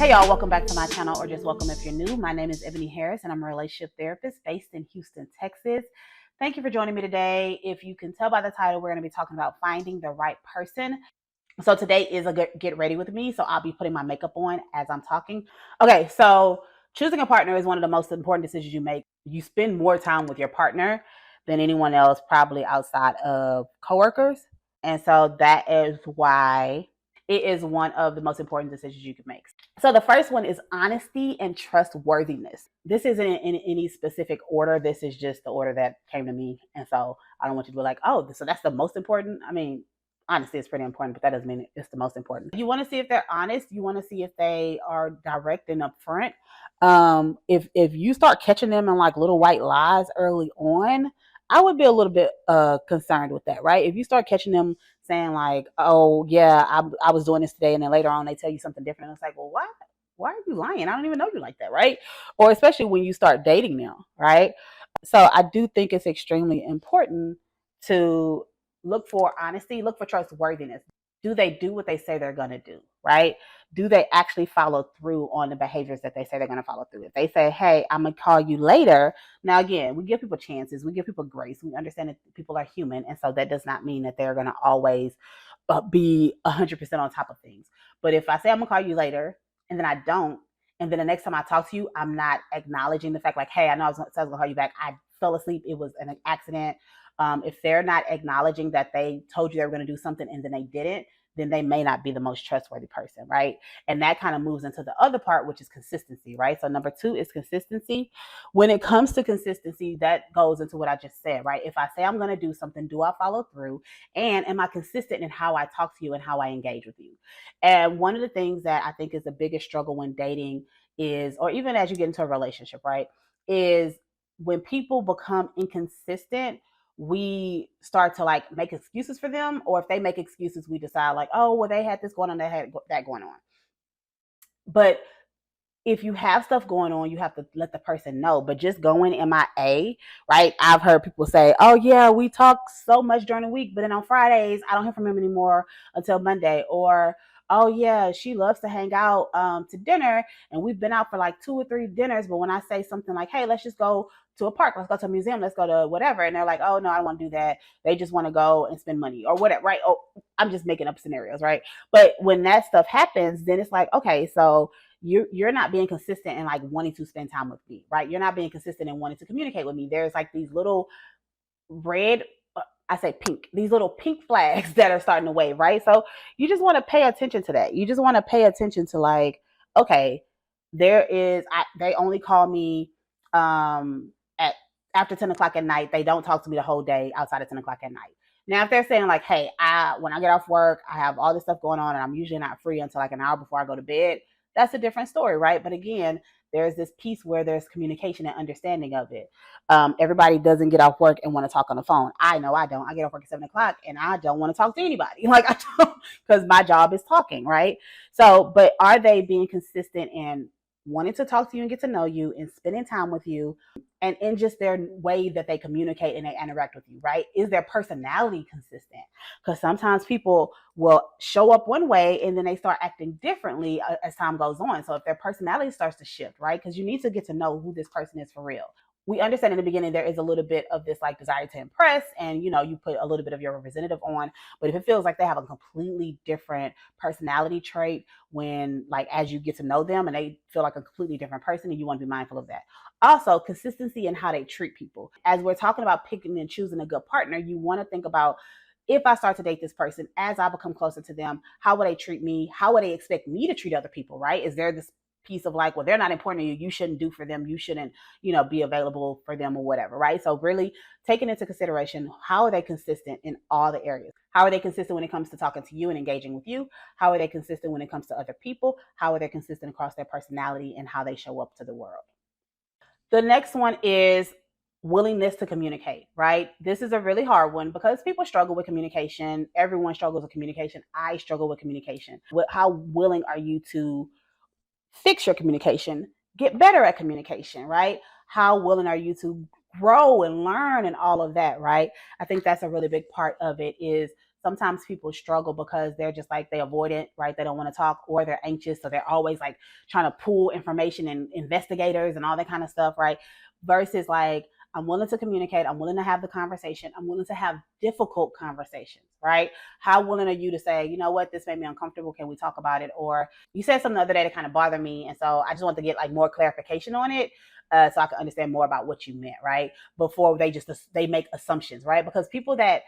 Hey y'all, welcome back to my channel, or just welcome if you're new. My name is Eboni Harris and I'm a relationship therapist based in Houston, Texas. Thank you for joining me today. If you can tell by the title, we're going to be talking about finding the right person. So today is a get ready with me. So I'll be putting my makeup on as I'm talking. Okay, so choosing a partner is one of the most important decisions you make. You spend more time with your partner than anyone else, probably outside of coworkers. And so that is why it is one of the most important decisions you can make. So the first one is honesty and trustworthiness. This isn't in any specific order. This is just the order that came to me. And so I don't want you to be like, oh, so that's the most important. I mean, honesty is pretty important, but that doesn't mean it's the most important. You want to see if they're honest. You want to see if they are direct and upfront. If you start catching them in like little white lies early on, I would be a little bit concerned with that, right? If you start catching them saying like, oh yeah, I was doing this today, and then later on they tell you something different, it's like, well, why are you lying? I don't even know you like that, right? Or especially when you start dating them, right? So I do think it's extremely important to look for honesty, look for trustworthiness. Do they do what they say they're going to do, right? Do they actually follow through on the behaviors that they say they're going to follow through? If they say, hey, I'm going to call you later. Now, again, we give people chances. We give people grace. We understand that people are human. And so that does not mean that they're going to always be 100% on top of things. But if I say I'm going to call you later and then I don't, and then the next time I talk to you, I'm not acknowledging the fact like, hey, I know I was going to call you back. I fell asleep. It was an accident. If they're not acknowledging that they told you they were going to do something and then they didn't, then they may not be the most trustworthy person, right? And that kind of moves into the other part, which is consistency, right? So number 2 is consistency. When it comes to consistency, that goes into what I just said, right? If I say I'm going to do something, do I follow through? And am I consistent in how I talk to you and how I engage with you? And one of the things that I think is the biggest struggle when dating is, or even as you get into a relationship, right, is when people become inconsistent, we start to like make excuses for them, or if they make excuses, we decide like, oh, well, they had this going on, they had that going on. But if you have stuff going on, you have to let the person know. But just going MIA, right? I've heard people say, oh yeah, we talk so much during the week, but then on Fridays, I don't hear from him anymore until Monday. Or, oh yeah, she loves to hang out to dinner, and we've been out for like 2 or 3 dinners. But when I say something like, hey, let's just go to a park, let's go to a museum, let's go to whatever, and they're like, oh no, I don't want to do that. They just want to go and spend money or whatever, right? Oh, I'm just making up scenarios, right? But when that stuff happens, then it's like, okay, so you're not being consistent in like wanting to spend time with me, right? You're not being consistent in wanting to communicate with me. There's like these little red, I say pink, these little pink flags that are starting to wave, right? So you just want to pay attention to that. You just want to pay attention to like, okay, they only call me at after 10 o'clock at night. They don't talk to me the whole day outside of 10 o'clock at night. Now, if they're saying like, hey, when I get off work, I have all this stuff going on and I'm usually not free until like an hour before I go to bed, that's a different story, right? But again, there's this piece where there's communication and understanding of it. Everybody doesn't get off work and want to talk on the phone. I know I don't. I get off work at 7 o'clock and I don't want to talk to anybody. Like I don't, because my job is talking, right? So, but are they being consistent in wanting to talk to you and get to know you and spending time with you, and in just their way that they communicate and they interact with you, right? Is their personality consistent? Because sometimes people will show up one way and then they start acting differently as time goes on. So if their personality starts to shift, right? Because you need to get to know who this person is for real. We understand in the beginning there is a little bit of this like desire to impress, and you put a little bit of your representative on. But if it feels like they have a completely different personality trait when like as you get to know them and they feel like a completely different person, and you want to be mindful of that. Also, consistency in how they treat people. As we're talking about picking and choosing a good partner, you want to think about, if I start to date this person, as I become closer to them, how will they treat me? How would they expect me to treat other people, right? Is there this piece of like, well, they're not important to you, you shouldn't do for them, you shouldn't, be available for them or whatever, right? So really taking into consideration, how are they consistent in all the areas? How are they consistent when it comes to talking to you and engaging with you? How are they consistent when it comes to other people? How are they consistent across their personality and how they show up to the world? The next one is willingness to communicate, right? This is a really hard one because people struggle with communication. Everyone struggles with communication. I struggle with communication. How willing are you to fix your communication, get better at communication, right? How willing are you to grow and learn and all of that, right? I think that's a really big part of it, is sometimes people struggle because they're just like, they avoidant, right? They don't want to talk, or they're anxious. So they're always like trying to pull information and investigators and all that kind of stuff, right? Versus like, I'm willing to communicate. I'm willing to have the conversation. I'm willing to have difficult conversations, right? How willing are you to say, you know what, this made me uncomfortable. Can we talk about it? Or you said something the other day that kind of bothered me. And so I just want to get like more clarification on it. So I can understand more about what you meant, right? Before they make assumptions, right? Because people that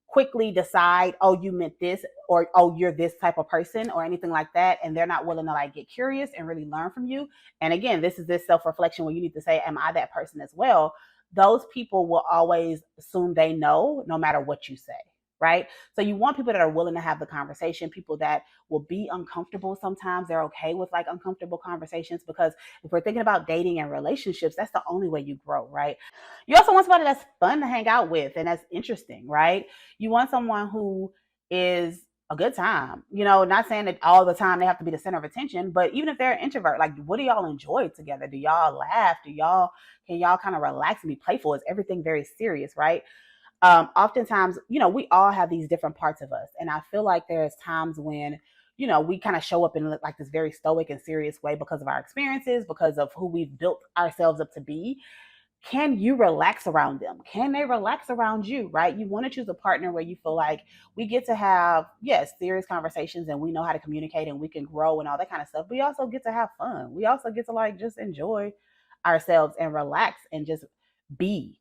quickly decide, oh, you meant this, or oh, you're this type of person, or anything like that, and they're not willing to like get curious and really learn from you. And again, this is this self-reflection where you need to say, am I that person as well? Those people will always assume they know no matter what you say, right? So you want people that are willing to have the conversation, people that will be uncomfortable. Sometimes they're okay with like uncomfortable conversations, because if we're thinking about dating and relationships, that's the only way you grow, right? You also want somebody that's fun to hang out with and that's interesting, right? You want someone who is a good time. Not saying that all the time they have to be the center of attention, but even if they're an introvert, like, what do y'all enjoy together? Do y'all laugh? Can y'all kind of relax and be playful? Is everything very serious, right? Oftentimes, we all have these different parts of us. And I feel like there's times when, we kind of show up in like this very stoic and serious way because of our experiences, because of who we've built ourselves up to be. Can you relax around them? Can they relax around you, right? You want to choose a partner where you feel like we get to have, yes, serious conversations, and we know how to communicate and we can grow and all that kind of stuff. We also get to have fun. We also get to like just enjoy ourselves and relax and just be.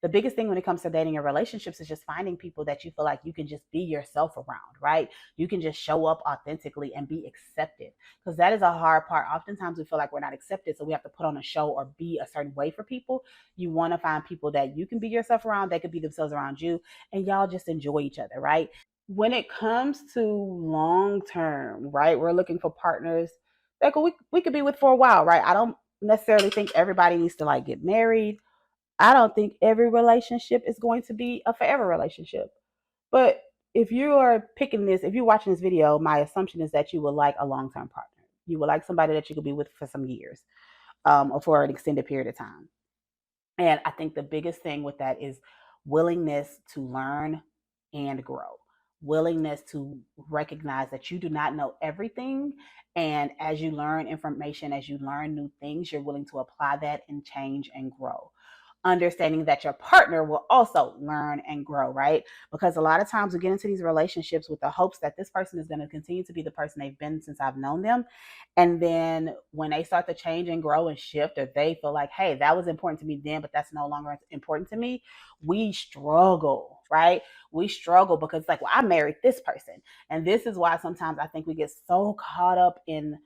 The biggest thing when it comes to dating and relationships is just finding people that you feel like you can just be yourself around, right? You can just show up authentically and be accepted, because that is a hard part. Oftentimes we feel like we're not accepted, so we have to put on a show or be a certain way for people. You want to find people that you can be yourself around, they could be themselves around you, and y'all just enjoy each other, right? When it comes to long term, right, we're looking for partners that we could be with for a while, right? I don't necessarily think everybody needs to like get married. I don't think every relationship is going to be a forever relationship. But if you are picking this, if you're watching this video, my assumption is that you would like a long term partner. You would like somebody that you could be with for some years, or for an extended period of time. And I think the biggest thing with that is willingness to learn and grow, willingness to recognize that you do not know everything. And as you learn information, as you learn new things, you're willing to apply that and change and grow. Understanding that your partner will also learn and grow, right? Because a lot of times we get into these relationships with the hopes that this person is going to continue to be the person they've been since I've known them. And then when they start to change and grow and shift, or they feel like, hey, that was important to me then, but that's no longer important to me, we struggle, right? We struggle because it's like, well, I married this person. And this is why sometimes I think we get so caught up in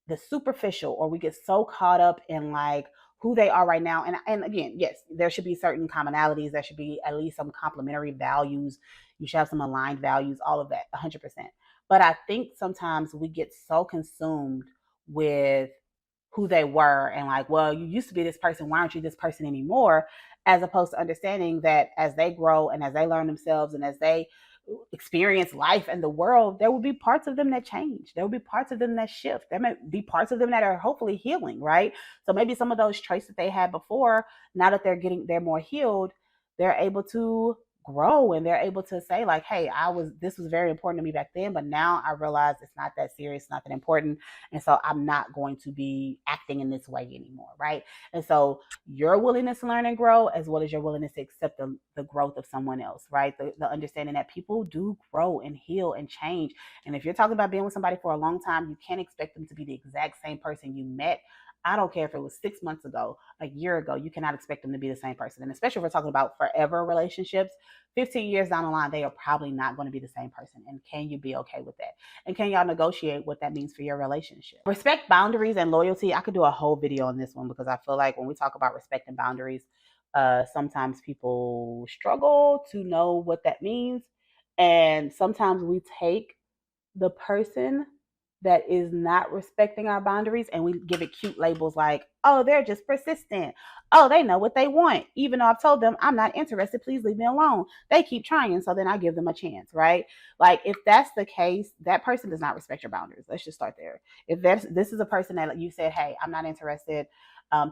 the superficial, or we get so caught up in like who they are right now. And again, yes, there should be certain commonalities. There should be at least some complementary values. You should have some aligned values, all of that, 100%. But I think sometimes we get so consumed with who they were and like, well, you used to be this person, why aren't you this person anymore? As opposed to understanding that as they grow and as they learn themselves and as they experience life and the world, there will be parts of them that change. There will be parts of them that shift. There may be parts of them that are hopefully healing, right? So maybe some of those traits that they had before, now that they're more healed, they're able to grow and they're able to say like, hey, this was very important to me back then, but now I realize it's not that serious, not that important. And so I'm not going to be acting in this way anymore, right? And so your willingness to learn and grow, as well as your willingness to accept the growth of someone else, right? The understanding that people do grow and heal and change. And if you're talking about being with somebody for a long time, you can't expect them to be the exact same person you met. I don't care if it was 6 months ago, a year ago, you cannot expect them to be the same person. And especially if we're talking about forever relationships, 15 years down the line, they are probably not going to be the same person. And can you be okay with that? And can y'all negotiate what that means for your relationship? Respect, boundaries, and loyalty. I could do a whole video on this one because I feel like when we talk about respect and boundaries, sometimes people struggle to know what that means. And sometimes we take the person that is not respecting our boundaries and we give it cute labels like, oh, they're just persistent. Oh, they know what they want. Even though I've told them I'm not interested, please leave me alone. They keep trying. So then I give them a chance, right? Like if that's the case, that person does not respect your boundaries. Let's just start there. If this is a person that you said, hey, I'm not interested.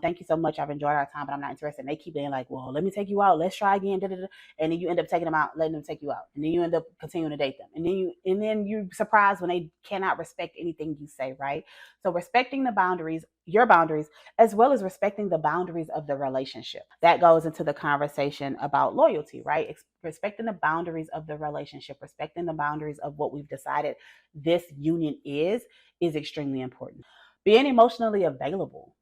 Thank you so much. I've enjoyed our time, but I'm not interested. And they keep being like, well, let me take you out. Let's try again. Da, da, da. And then you end up taking them out, letting them take you out. And then you end up continuing to date them. And then you're surprised when they cannot respect anything you say, right? So respecting the boundaries, your boundaries, as well as respecting the boundaries of the relationship. That goes into the conversation about loyalty, right? Respecting the boundaries of the relationship, respecting the boundaries of what we've decided this union is extremely important. Being emotionally available.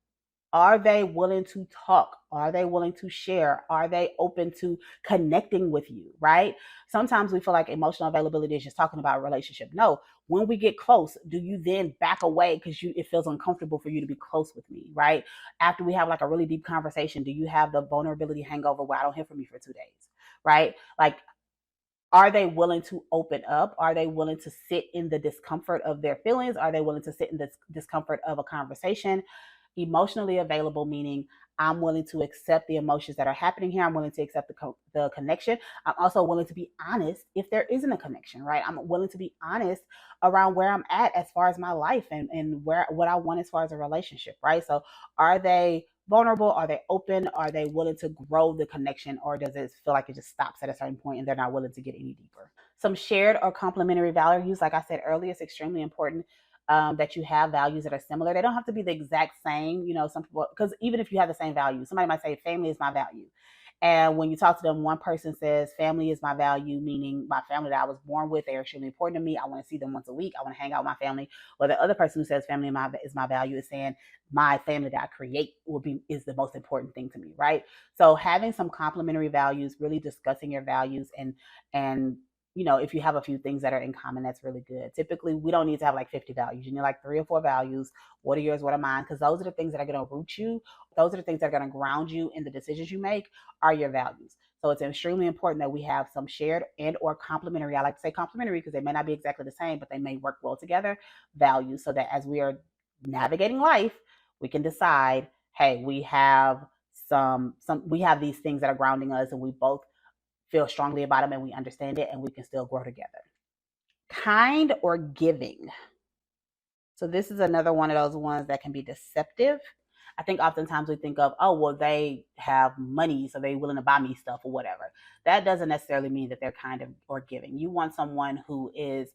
Are they willing to talk? Are they willing to share? Are they open to connecting with you, right? Sometimes we feel like emotional availability is just talking about a relationship. No, when we get close, do you then back away because it feels uncomfortable for you to be close with me, right? After we have like a really deep conversation, do you have the vulnerability hangover where I don't hear from you for 2 days, right? Like, are they willing to open up? Are they willing to sit in the discomfort of their feelings? Are they willing to sit in the discomfort of a conversation? Emotionally available, meaning I'm willing to accept the emotions that are happening here. I'm willing to accept the connection. I'm also willing to be honest if there isn't a connection, right? I'm willing to be honest around where I'm at as far as my life and what I want as far as a relationship, right? So are they vulnerable? Are they open? Are they willing to grow the connection? Or does it feel like it just stops at a certain point and they're not willing to get any deeper? Some shared or complementary values, like I said earlier, it's extremely important that you have values that are similar. They don't have to be the exact same. Some people, because even if you have the same values, somebody might say family is my value. And when you talk to them, one person says family is my value, meaning my family that I was born with. They're extremely important to me. I want to see them once a week. I want to hang out with my family. Or the other person who says family is my value is saying my family that I create is the most important thing to me, right? So having some complementary values, really discussing your values and if you have a few things that are in common, that's really good. Typically, we don't need to have like 50 values. You need like 3 or 4 values. What are yours? What are mine? Because those are the things that are going to root you. Those are the things that are going to ground you in the decisions you make are your values. So it's extremely important that we have some shared and or complementary. I like to say complementary because they may not be exactly the same, but they may work well together. Values, so that as we are navigating life, we can decide, hey, we have we have these things that are grounding us, and we both feel strongly about them and we understand it and we can still grow together. Kind or giving. So this is another one of those ones that can be deceptive. I think oftentimes we think of, oh, well, they have money, so they're willing to buy me stuff or whatever. That doesn't necessarily mean that they're kind of or giving. You want someone who is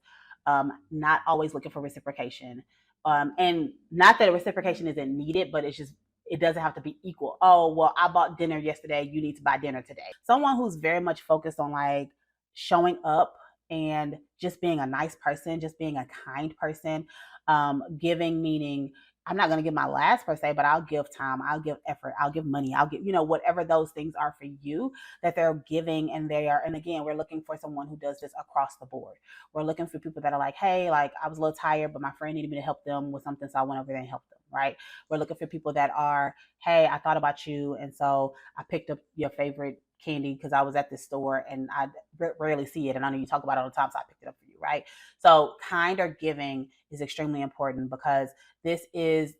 not always looking for reciprocation. And not that reciprocation isn't needed, but it doesn't have to be equal. Oh, well, I bought dinner yesterday. You need to buy dinner today. Someone who's very much focused on like showing up and just being a nice person, just being a kind person. Giving meaning I'm not going to give my last per se, but I'll give time, I'll give effort, I'll give money, I'll give, whatever those things are for you that they're giving. And again, we're looking for someone who does this across the board. We're looking for people that are like, hey, like I was a little tired, but my friend needed me to help them with something. So I went over there and helped them, right? We're looking for people that are, hey, I thought about you. And so I picked up your favorite candy because I was at this store and I rarely see it. And I know you talk about it all the time. So I picked it up for you, right? So kind or giving is extremely important because this is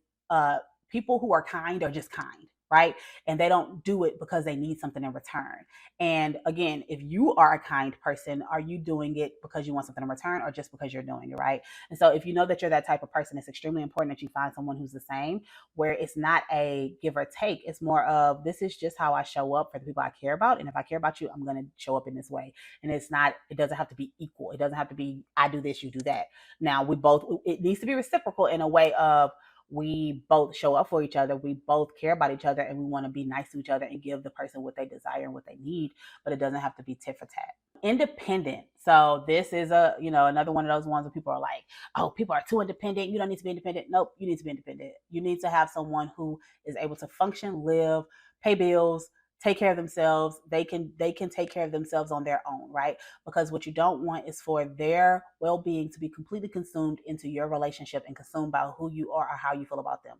people who are kind are just kind, right? And they don't do it because they need something in return. And again, if you are a kind person, are you doing it because you want something in return or just because you're doing it, right? And so if you know that you're that type of person, it's extremely important that you find someone who's the same, where it's not a give or take. It's more of this is just how I show up for the people I care about. And if I care about you, I'm going to show up in this way. And it doesn't have to be equal. It doesn't have to be, I do this, you do that. Now it needs to be reciprocal in a way of, we both show up for each other, we both care about each other, and we want to be nice to each other and give the person what they desire and what they need, but it doesn't have to be tit for tat. Independent. So this is another one of those ones where people are like, oh, people are too independent, you don't need to be independent. Nope, you need to be independent. You need to have someone who is able to function, live, pay bills, take care of themselves. They can take care of themselves on their own, right? Because what you don't want is for their well-being to be completely consumed into your relationship and consumed by who you are or how you feel about them.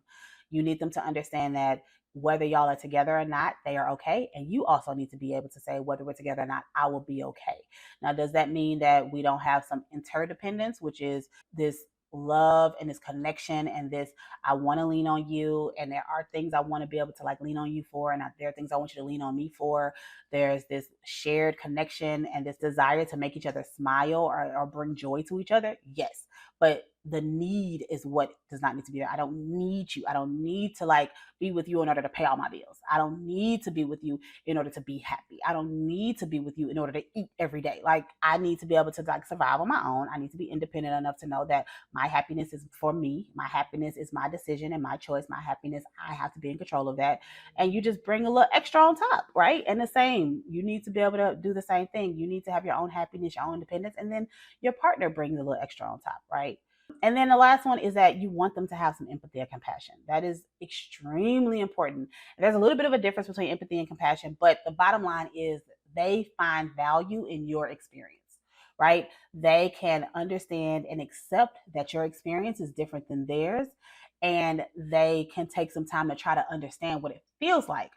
You need them to understand that whether y'all are together or not, they are okay. And you also need to be able to say, whether we're together or not, I will be okay. Now, does that mean that we don't have some interdependence, which is this love and this connection and this I want to lean on you, and there are things I want to be able to like lean on you for, and there are things I want you to lean on me for. There's this shared connection and this desire to make each other smile or bring joy to each other. Yes, but the need is what does not need to be there. I don't need you. I don't need to like be with you in order to pay all my bills. I don't need to be with you in order to be happy. I don't need to be with you in order to eat every day. Like I need to be able to like survive on my own. I need to be independent enough to know that my happiness is for me. My happiness is my decision and my choice. My happiness, I have to be in control of that. And you just bring a little extra on top, right? And the same, you need to be able to do the same thing. You need to have your own happiness, your own independence, and then your partner brings a little extra on top, right? And then the last one is that you want them to have some empathy or compassion. That is extremely important. There's a little bit of a difference between empathy and compassion, but the bottom line is they find value in your experience, right? They can understand and accept that your experience is different than theirs, and they can take some time to try to understand what it feels like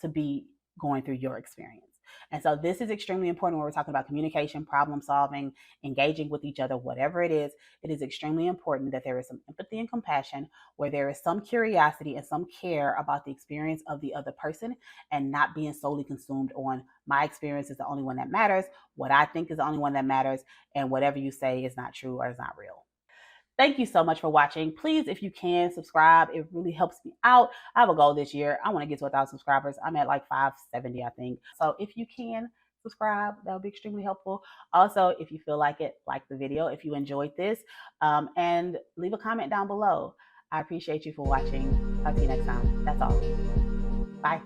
to be going through your experience. And so this is extremely important when we're talking about communication, problem solving, engaging with each other, whatever it is extremely important that there is some empathy and compassion, where there is some curiosity and some care about the experience of the other person, and not being solely consumed on my experience is the only one that matters, what I think is the only one that matters, and whatever you say is not true or is not real. Thank you so much for watching. Please, if you can, subscribe. It really helps me out. I have a goal this year. I want to get to 1,000 subscribers. I'm at like 570, I think. So if you can subscribe, that would be extremely helpful. Also, if you feel like it, like the video, if you enjoyed this, and leave a comment down below. I appreciate you for watching. Talk to you next time. That's all. Bye.